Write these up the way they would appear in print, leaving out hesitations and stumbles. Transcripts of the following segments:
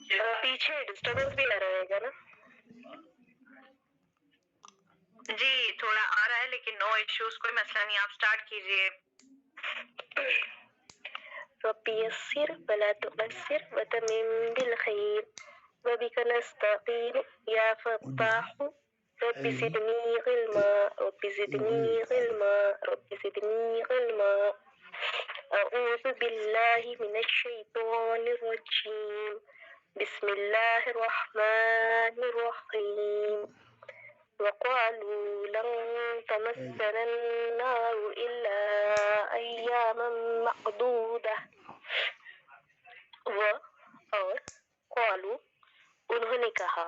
پیچھے ڈسٹربنس بھی آ رہے گا نا؟ جی تھوڑا آ رہا ہے لیکن نو ایشوز، کوئی مسئلہ نہیں، آپ سٹارٹ کیجئے. رب یسر ولا تعسر وتمم بالخیر وبک نستعین یا فتاح رب زدنی علما رب زدنی علما رب زدنی علما. اعوذ باللہ من الشیطان الرجیم بسم اللہ الرحمن الرحیم. وقالوا لن تمسنا النار إلا أياما معدودة. اور قالوا انہوں نے کہا،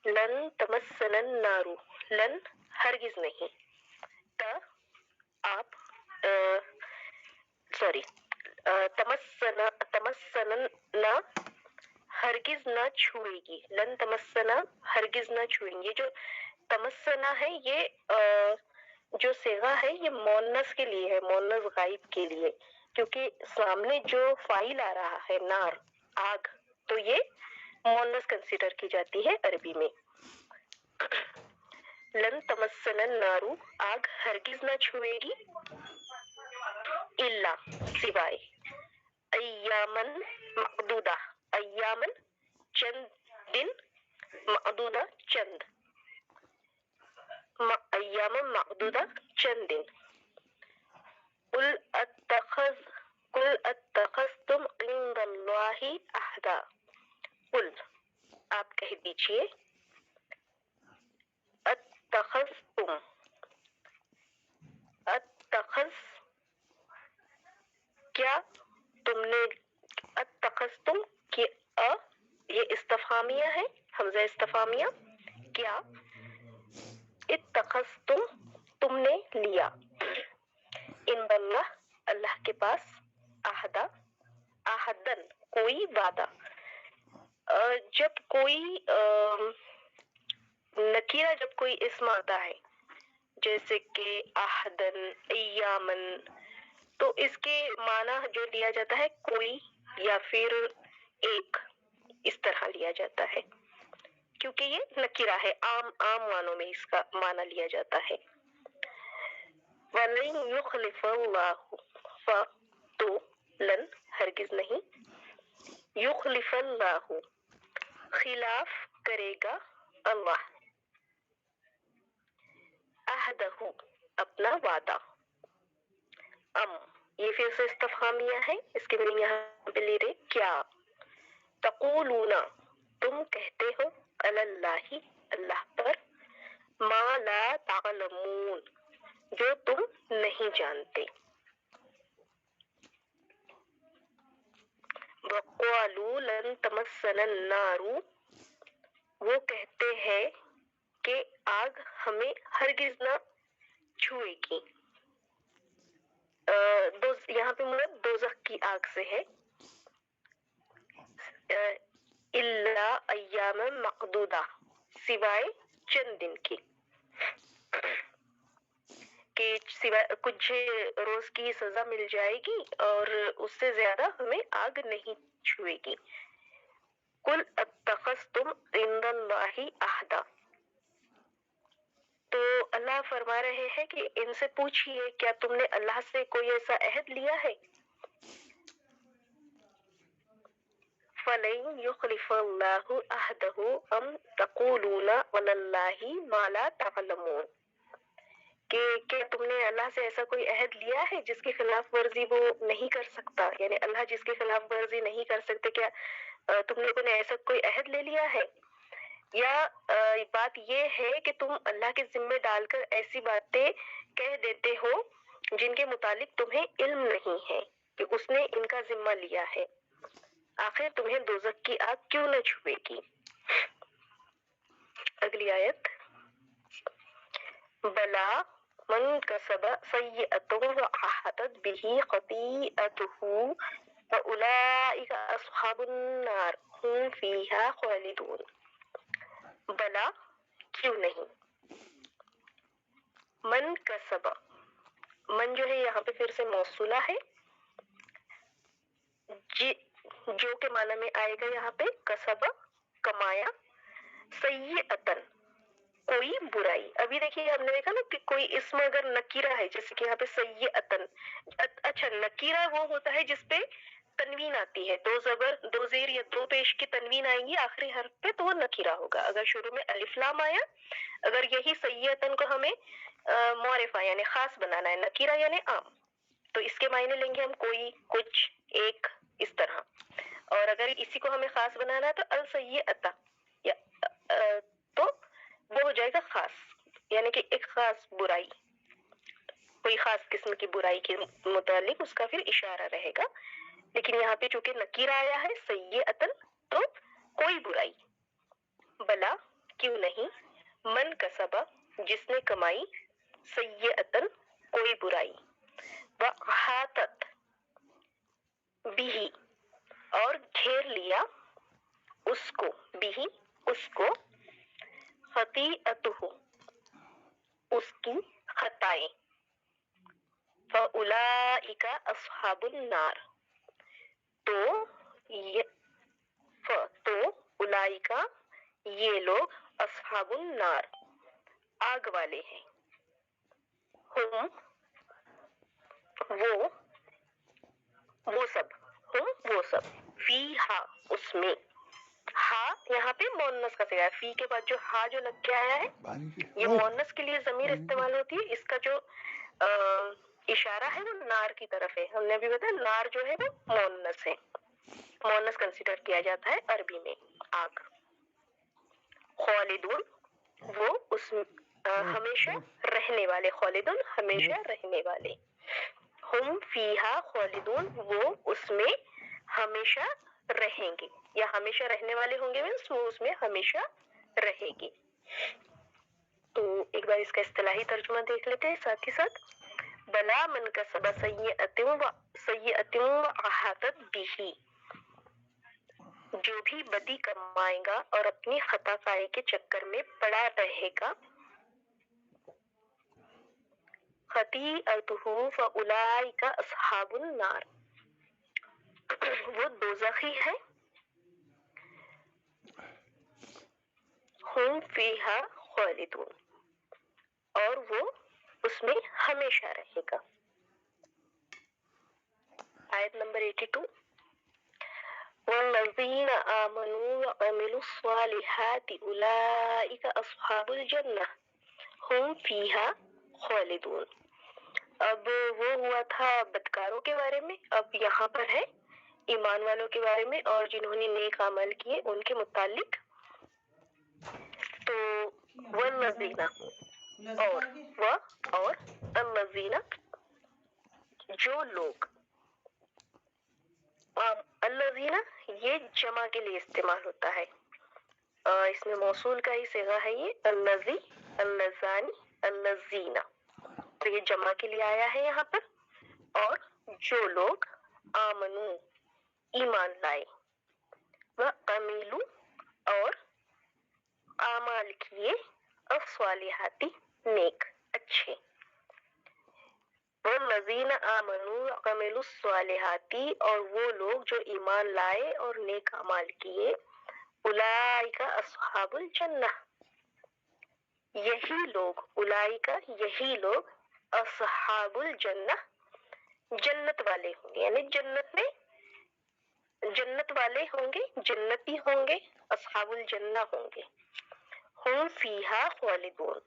لن تمسنا النار، لن ہرگز نہیں، آپ سوری تمسنا نہ ہرگز نہ چھوئے گی، لن تمسنا ہرگز نہ چھوئیں گے. جو تمسنا ہے یہ جو صیغہ ہے یہ مؤنث کے لیے ہے، مؤنث غائب کے لیے، کیونکہ سامنے جو فاعل آ رہا ہے نار، آگ، تو یہ مؤنث کنسیڈر کی جاتی ہے عربی میں. لن تمسنا النار، آگ ہرگز نہ چھوئے گی، الا سوائے، ایامن معدودہ، ایامن چند دن، معدودہ چند، ایام معدودہ چند دن. قل اتخذتم عند اللہ عہدا، قل آپ کہہ دیجئے، اتخذتم، اتخذ کیا تم نے، اتخذتم کیا، یہ استفہامیہ ہے، حمزہ استفہامیہ، کیا، اتخذتم تم نے لیا، عند اللہ اللہ کے پاس، عہدا عہدن کوئی وعدہ. جب کوئی نکیرہ، جب کوئی اسم آتا ہے جیسے کہ عہدن، ایامن، تو اس کے معنی جو لیا جاتا ہے کوئی یا پھر ایک، اس طرح لیا جاتا ہے کیونکہ یہ نکیرہ ہے، عام معنوں میں اس کا معنی لیا جاتا ہے. وَلَن يُخْلِفَ اللَّهُ، تو لن ہرگز نہیں، یخلف اللہ خلاف کرے گا اللہ، عہدہ اپنا وعدہ. یہ پھر سے استفہامیہ ہے، اس کے لیے یہاں پہ لے رہے کیا. تقولون تم کہتے ہو، علی اللہ اللہ پر، ما لا تعلمون جو تم نہیں جانتے. وقالوا لن تمسنا النار، وہ کہتے ہیں کہ آگ ہمیں ہرگز نہ چھوئے گی. یہاں پہ مراد دوزخ کی آگ سے ہے. الا ایام معدودہ سوائے چند دن کی، کہ سوائے کچھ روز کی سزا مل جائے گی اور اس سے زیادہ ہمیں آگ نہیں چھوئے گی. قل اتخذتم عند اللہ عہدا، تو اللہ فرما رہے ہیں کہ ان سے پوچھئے کیا تم نے اللہ سے کوئی ایسا عہد لیا ہے. فَلَن يُخْلِفَ اللَّهُ عَهْدَهُ أَمْ تَقُولُونَ عَلَى اللَّهِ مَا لَا تَعْلَمُونَ، کہ کیا تم نے اللہ سے ایسا کوئی عہد لیا ہے جس کی خلاف ورزی وہ نہیں کر سکتا، یعنی اللہ جس کی خلاف ورزی نہیں کر سکتے، کیا تم نے ایسا کوئی عہد لے لیا ہے، یا بات یہ ہے کہ تم اللہ کے ذمے ڈال کر ایسی باتیں کہہ دیتے ہو جن کے متعلق تمہیں علم نہیں ہے کہ اس نے ان کا ذمہ لیا ہے. آخر تمہیں دوزخ کی آگ کیوں نہ چھوئے گی. اگلی آیت، بلا من کسب سیئۃ وأحاطت به خطیئته فأولئک اصحاب النار هم فیہا خالدون. بلا کیوں نہیں، من کسب، من جو ہے یہاں پہ پھر سے موصولہ ہے، جو کے معنی میں آئے گا یہاں پہ کسبہ کمایا، سیئتن کوئی برائی. ابھی دیکھیے ہم نے دیکھا نا کہ کوئی اسم اگر نکیرہ ہے جیسے کہ یہاں پہ سیئتن، اچھا نکیرہ وہ ہوتا ہے جس پہ تنوین آتی ہے، دو زبر دو زیر یا دو پیش کی تنوین آئیں گی آخری حرف پہ تو وہ نکیرہ ہوگا. اگر شروع میں الف لام آیا، اگر یہی سیئتن کو ہمیں معرفہ یعنی خاص بنانا ہے، نکیرہ یعنی عام، تو اس کے معنی لیں گے ہم کوئی، کچھ، ایک، اس طرح. اور اگر اسی کو ہمیں خاص بنانا ہے تو السیئتہ تو وہ ہو جائے گا خاص، یعنی کہ ایک خاص برائی، کوئی خاص قسم کی برائی کے متعلق اس کا پھر اشارہ رہے گا. لیکن یہاں پہ چونکہ نکیرہ آیا ہے سیئتن تو کوئی برائی. بلا کیوں نہیں، من کسبہ جس نے کمائی، سیئتن کوئی برائی، وَأَحَاطَتْ بِهِ اور گھیر لیا اس کو، بھی اس کو، خطیئتہ اس کی خطائیں، فَأُولَئِكَ أَصْحَابُ النَّارِ تو اولئک یہ لوگ اصحاب النار آگ والے ہیں، ہم وہ سب فیہا اس میں، ہا یہاں پہ مؤنث کا صیغہ ہے، فی کے بعد جو ہا جو لگ کے آیا ہے یہ مؤنث کے لیے ضمیر استعمال ہوتی ہے. اس کا جو اشارہ ہے وہ نار کی طرف ہے. ہم نے ابھی بتایا نار جو ہے وہ مؤنث ہے، مؤنث کنسیڈر کیا جاتا ہے عربی میں آگ. خالدون وہ اس ہمیشہ رہنے والے، خالدون ہمیشہ رہنے والے، ہم فیہا خالدون وہ اس میں ہمیشہ رہیں گے، یا ہمیشہ رہنے والے ہوں گے مینس وہ اس میں ہمیشہ رہے گی. تو ایک بار اس کا اصطلاحی ترجمہ دیکھ لیتے ہیں ساتھ ہی ساتھ. بلا من کسب سیئۃ وأحاطت بہ جو بھی بدی کمائے گا اور اپنی خطا کاری کے چکر میں پڑا رہے گا، خطیئتہ فأولئک اصحاب النار وہ دوزخی ہے، ہم فیہا خالدون اور وہ اس میں ہمیشہ رہے گا. آیت نمبر 82. والذین آمنوا وعملوا الصالحات اولئک اصحاب الجنہ ہم فیہا خالدون. اب وہ ہوا تھا بدکاروں کے بارے میں، اب یہاں پر ہے ایمان والوں کے بارے میں اور جنہوں نے نیک عمل کیے ان کے متعلق. تو والذین اور الذین جو لوگ، الذین یہ جمع کے لیے استعمال ہوتا ہے، اس میں موصول کا ہی صیغہ ہے یہ، الذی، اللذانی، الذین، تو یہ جمع کے لیے آیا ہے یہاں پر. اور جو لوگ آمنو ایمان لائے، وعملوا اور اعمال کیے، الصالحات نیک اچھے. والذین آمنوا وعملوا الصالحات اور وہ لوگ جو ایمان لائے اور نیک اعمال کیے، اولئک اصحاب الجنہ یہی لوگ، اولئک یہی لوگ، اصحاب الجنہ جنت والے ہوں گے، یعنی جنت میں جنت والے ہوں گے، جنتی ہوں گے، اصحاب الجنہ ہوں گے. ہم فیہا خالدون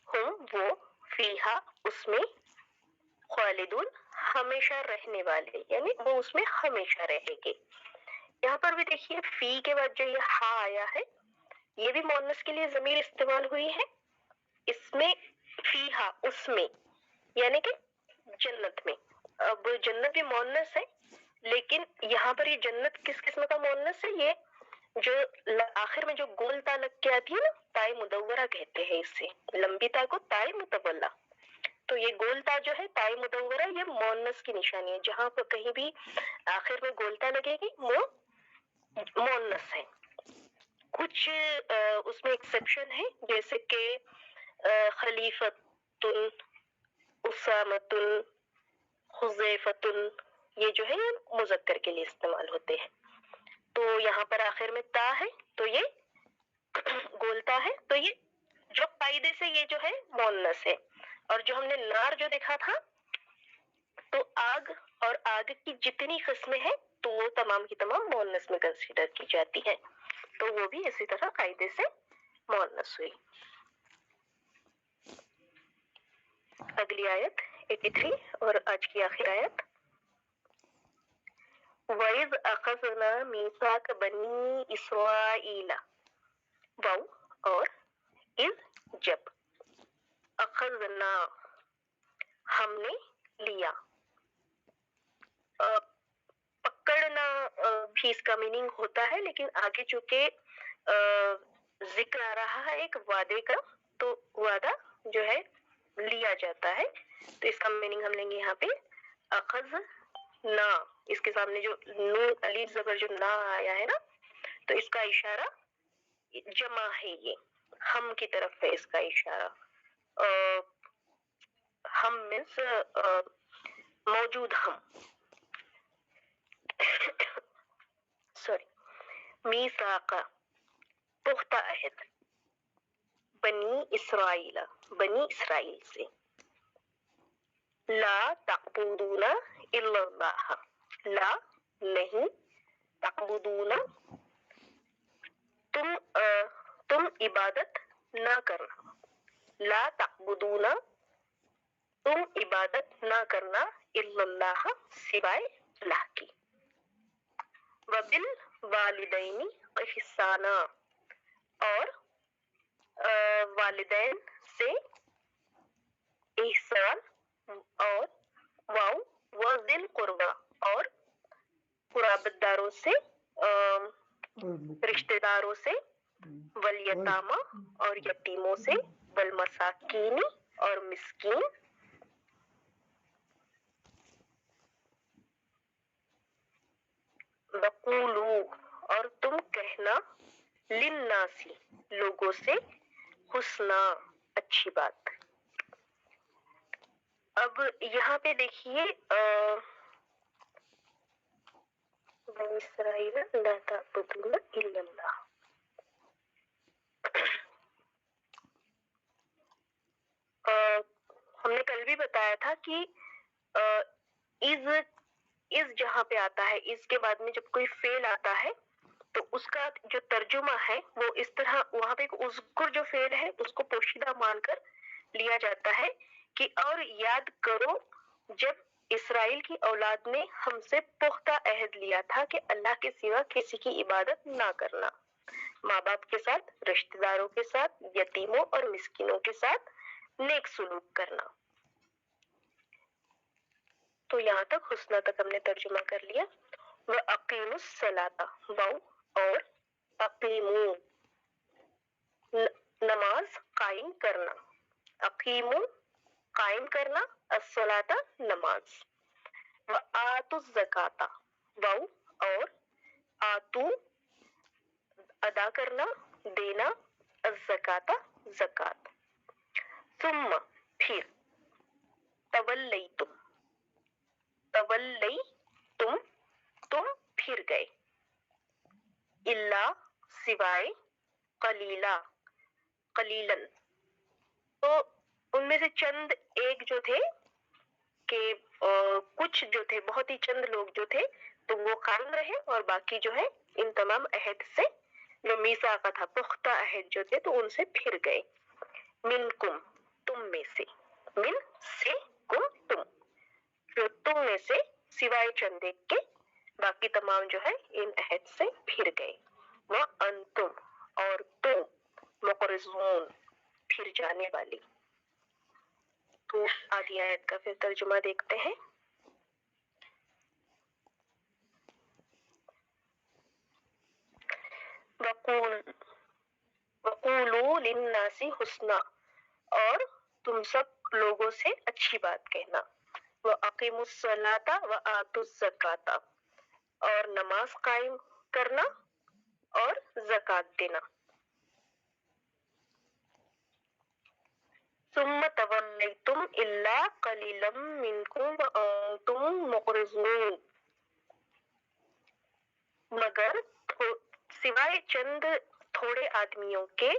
ہم وہ فیہا اس میں، خالدون ہمیشہ رہنے والے، یعنی وہ اس میں ہمیشہ رہے گے. یہاں پر بھی دیکھیے فی کے بعد جو یہ ہا آیا ہے یہ بھی مؤنث کے لیے ضمیر استعمال ہوئی ہے. اس میں فیہا اس میں یعنی کہ جنت میں. اب جنت بھی مؤنث ہے لیکن یہاں پر یہ جنت کس قسم کا مؤنث ہے، یہ جو آخر میں جو گول تا لگ کے آتی ہے نا، تائے مدورہ کہتے ہیں اسے، لمبی تا کو تائے متولہ. تو یہ گول تا جو ہے تائے مدورہ یہ مؤنث کی نشانی ہے، جہاں پر کہیں بھی آخر میں گول تا لگے گی وہ مؤنث ہے. کچھ اس میں ایکسیپشن ہے جیسے کہ خلیفتن، اسامتن، حذیفتن، یہ جو ہے یہ مذکر کے لیے استعمال ہوتے ہیں. تو یہاں پر آخر میں تا ہے تو یہ گولتا ہے، تو یہ جو قاعدے سے یہ جو ہے مؤنث ہے. اور جو ہم نے نار جو دیکھا تھا تو آگ اور آگ کی جتنی قسمیں ہیں تو وہ تمام کی تمام مؤنث میں کنسیڈر کی جاتی ہیں، تو وہ بھی اسی طرح قاعدے سے مؤنث ہوئی. اگلی آیت 83 اور آج کی آخر آیت. وَإِذْ أَخَذْنَا مِيثَاقَ بَنِي إِسْرَائِيلَ. واو اور اذ جب، اخذنا ہم نے لیا. پکڑنا بھی اس کا میننگ ہوتا ہے، لیکن آگے چونکہ ذکر آ رہا ہے ایک وعدے کا، تو وعدہ جو ہے لیا جاتا ہے، تو اس کا میننگ ہم لیں گے یہاں پہ اخذنا. اس کے سامنے جو نون الف زبر جو نا آیا ہے نا، تو اس کا اشارہ جمع ہے، یہ ہم کی طرف ہے اس کا اشارہ. ہم مینس موجود ہم، سوری. میثاق پختہ عہد، بنی اسرائیل بنی اسرائیل سے. لا تعبدون الا اللہ، لا نہیں، تعبدون تم عبادت نہ کرنا، لا تعبدون تم عبادت نہ کرنا، الا اللہ سوائے اللہ کی. وبالوالدین احسانا اور والدین سے احسان، اور واو وذی القربا اور قرابت داروں سے رشتہ داروں سے، والیتاما اور یتیموں سے، والمساکین اور مسکین. وقولو اور تم کہنا، للناسی لوگوں سے، حسنا اچھی بات. اب یہاں پہ دیکھیے بنی اسرائیل لا تعبدون الا اللہ. ہم نے کل بھی بتایا تھا کہ از جہاں پہ آتا ہے، اس کے بعد میں جب کوئی فعل آتا ہے تو اس کا جو ترجمہ ہے وہ اس طرح، وہاں پہ ایک اذکر جو فعل ہے اس کو پوشیدہ مان کر لیا جاتا ہے کہ اور یاد کرو جب اسرائیل کی اولاد نے ہم سے پختہ عہد لیا تھا کہ اللہ کے سوا کسی کی عبادت نہ کرنا، ماں باپ کے ساتھ، رشتہ داروں کے ساتھ، یتیموں اور مسکینوں کے ساتھ نیک سلوک کرنا. تو یہاں تک حسنہ تک ہم نے ترجمہ کر لیا. وَأَقِيمُوا الصَّلَاةَ واو اور اقیمو نماز قائم کرنا، اقیمو قائم کرنا، الصلاۃ نماز. وآتوا الزکاۃ واو اور آتو ادا کرنا، دینا، الزکاۃ زکات. ثم پھر، تولیتم تولیتم تم پھر گئے، الا سوائے، قلیلا قلیلاً تو ان میں سے چند ایک جو تھے کہ کچھ جو تھے، بہت ہی چند لوگ جو تھے تو وہ قائم رہے، اور باقی جو ہے ان تمام عہد سے جو میثاق تھا، پختہ عہد جو تھے تو ان سے پھر گئے. منکم تم میں سے، من سے کم تم، جو تم میں سے سوائے چند ایک کے باقی تمام جو ہے ان عہد سے پھر گئے. وانتم اور تم، مقرضون پھر جانے والی. تو آگے آیت کا پھر ترجمہ دیکھتے ہیں. وقولوا للناس حسنا اور تم سب لوگوں سے اچھی بات کہنا. وَأَقِيمُوا الصَّلَاةَ وَآتُوا الزَّكَاةَ اور نماز قائم کرنا اور زکات دینا. ثم تولیتم الا قلیلا منکم وانتم معرضون، مگر سوائے چند تھوڑے آدمیوں کے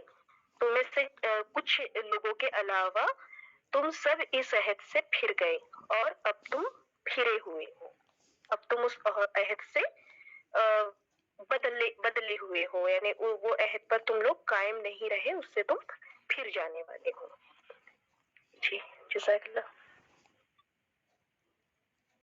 تم میں سے کچھ لوگوں کے علاوہ تم سب اس عہد سے پھر گئے اور اب تم پھرے ہوئے ہو، اب تم اس عہد سے بدلے ہوئے ہو، یعنی وہ عہد پر تم لوگ قائم نہیں رہے، اس سے تم پھر جانے والے ہو. جی جزاک اللہ.